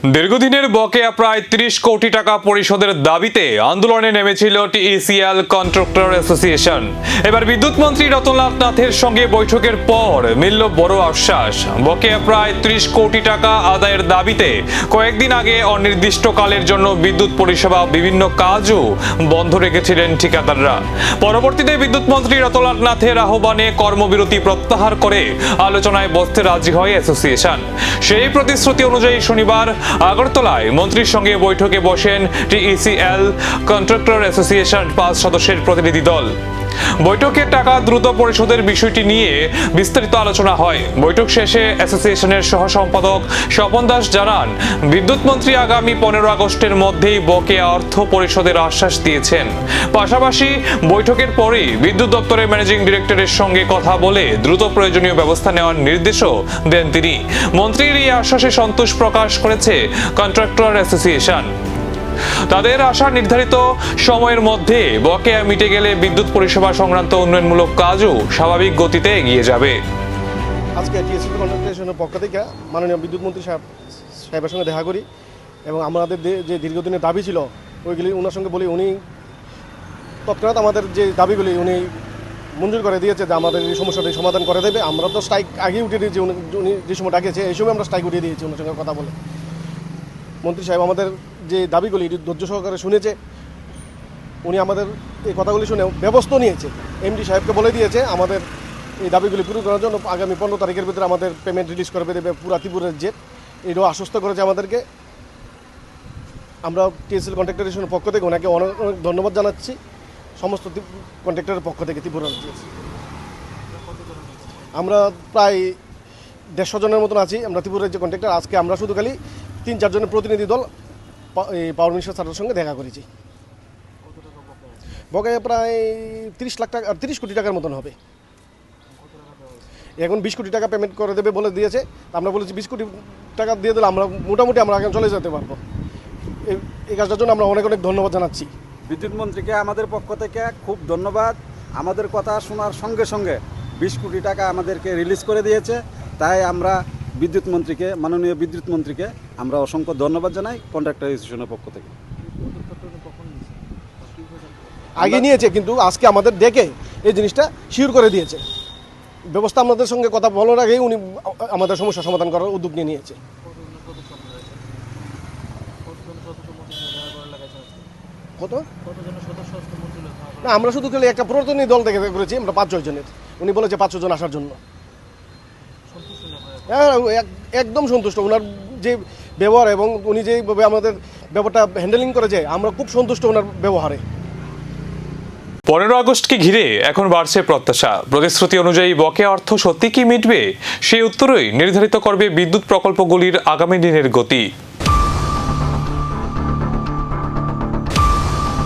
দীর্ঘদিনের বকেয়া প্রায় ৩০ কোটি টাকা পরিশোধের দাবিতে আন্দোলনে নেমেছিল টিইসিএল কন্ট্রাক্টর অ্যাসোসিয়েশন। এবার বিদ্যুৎ মন্ত্রী রতনলাল নাথের সঙ্গে বৈঠকের পর মিলল বড় আশ্বাস। বকেয়া প্রায় ৩০ কোটি টাকা আদায়ের দাবিতে কয়েকদিন আগে অনির্দিষ্টকালের জন্য বিদ্যুৎ পরিষেবা বিভিন্ন কাজও বন্ধ রেখেছিলেন ঠিকাদাররা। পরবর্তীতে বিদ্যুৎ মন্ত্রী রতনলাল নাথের আহ্বানে কর্মবিরতি প্রত্যাহার করে আলোচনায় বসতে রাজি হয় অ্যাসোসিয়েশন। সেই প্রতিশ্রুতি অনুযায়ী শনিবার আগরতলায় মন্ত্রীর সঙ্গে বৈঠকে বসেন টিইসিএল কন্ট্রাক্টর অ্যাসোসিয়েশন ৫ সদস্যের প্রতিনিধি দল। বৈঠকে টাকা দ্রুত পরিশোধের বিষয়টি নিয়ে বিস্তারিত আলোচনা হয়। বৈঠক শেষে অ্যাসোসিয়েশনের সহ সম্পাদক স্বপন দাস জানান, বিদ্যুৎ মন্ত্রী আগামী ১৫ আগস্টের মধ্যেই বকেয়া অর্থ পরিশোধের আশ্বাস দিয়েছেন। পাশাপাশি বৈঠকের পরই বিদ্যুৎ দপ্তরের ম্যানেজিং ডিরেক্টরের সঙ্গে কথা বলে দ্রুত প্রয়োজনীয় ব্যবস্থা নেওয়ার নির্দেশও দেন তিনি। মন্ত্রীর এই আশ্বাসে সন্তোষ প্রকাশ করেছে কন্ট্রাক্টর অ্যাসোসিয়েশন। তাদের আশা নির্ধারিত সময়ের মধ্যে বকেয়া মিটে গেলে বিদ্যুৎ পরিষেবা সংক্রান্ত উন্নয়নমূলক কাজও স্বাভাবিক গতিতে এগিয়ে যাবে। আজকে টিএসসি কন্ট্রাক্টরের পক্ষ থেকে মাননীয় বিদ্যুৎ মন্ত্রী সাহেবের সঙ্গে দেখা করি এবং আমাদের যে দীর্ঘদিনের দাবি ছিল ওইগুলি ওনার সঙ্গে বলি। উনি তৎক্ষণাৎ আমাদের যে দাবিগুলি উনি মঞ্জুর করে দিয়েছে যে আমাদের এই সমস্যাটি সমাধান করে দেবে। আমরা তো স্ট্রাইক আগেই উঠিয়ে দিয়েছি, উনি যে সময় ডাকিয়েছে এই সময় আমরা স্ট্রাইক উঠিয়ে দিয়েছি ওনার সঙ্গে কথা বলে। মন্ত্রী সাহেব আমাদের যে দাবিগুলি ধৈর্য সহকারে শুনেছে। উনি আমাদের এই কথাগুলি শুনে ব্যবস্থা নিয়েছে। এমডি সাহেবকে বলে দিয়েছে আমাদের এই দাবিগুলি পূরণ করার জন্য আগামী ১৫ তারিখের ভিতরে আমাদের পেমেন্ট রিলিজ করে দেবে পুরা ত্রিপুরার জেট। এটাও আশ্বস্ত করেছে আমাদেরকে। আমরা টিএসসি কন্ট্রাক্টরের পক্ষ থেকে ওনাকে অনেক অনেক ধন্যবাদ জানাচ্ছি, সমস্ত কন্ট্রাক্টরের পক্ষ থেকে ত্রিপুরার জেট। আমরা প্রায় ১৫০ জনের মতন আছি আমরা ত্রিপুরার যে কন্ট্রাক্টর। আজকে আমরা শুধু খালি ৩-৪ জনের প্রতিনিধি দল এই পাওয়ার মিনিস্টার স্যারের সঙ্গে দেখা করেছি। বকেয়া প্রায় ৩০ লাখ টাকা ৩০ কোটি টাকার মতন হবে। এখন ২০ কোটি টাকা পেমেন্ট করে দেবে বলে দিয়েছে। আমরা বলেছি ২০ কোটি টাকা দিয়ে দিলে আমরা মোটামুটি আমরা এখন চলে যেতে পারবো। এই কাজটার জন্য আমরা অনেক অনেক ধন্যবাদ জানাচ্ছি বিদ্যুৎ মন্ত্রীকে। আমাদের পক্ষ থেকে খুব ধন্যবাদ। আমাদের কথা শোনার সঙ্গে সঙ্গে ২০ কোটি টাকা আমাদেরকে রিলিজ করে দিয়েছে। তাই আমরা বিদ্যুৎ মন্ত্রীকে, মাননীয় বিদ্যুৎ মন্ত্রীকে আমরা অসংখ্য ধন্যবাদ জানাই কন্ট্রাক্টর অ্যাসোসিয়েশনের পক্ষ থেকে। আগে নিয়েছে কিন্তু আজকে আমাদের ডেকে এই জিনিসটা শিওর করে দিয়েছে। ব্যবস্থা আমাদের সঙ্গে কথা বলার আগেই উনি আমাদের সমস্যা সমাধান করার উদ্যোগ নিয়েছে। কত না, আমরা শুধু খালি একটা প্রতিনিধি দল থেকে করেছি আমরা ৫-৬ জনের। উনি বলেছে ৫০০ জন আসার জন্য। হ্যাঁ, একদম সন্তুষ্ট। ওনার যে ব্যবহার এবং উনি যেভাবে আমাদের ব্যাপারটা হ্যান্ডেলিং করেছে আমরা খুব সন্তুষ্ট ওনার ব্যবহারে। ১৫ আগস্টকে ঘিরে এখন বাড়ছে প্রত্যাশা। প্রতিশ্রুতি অনুযায়ী বকেয়া অর্থ সত্যি কি মিটবে, সেই উত্তরই নির্ধারিত করবে বিদ্যুৎ প্রকল্পগুলির আগামী দিনের গতি।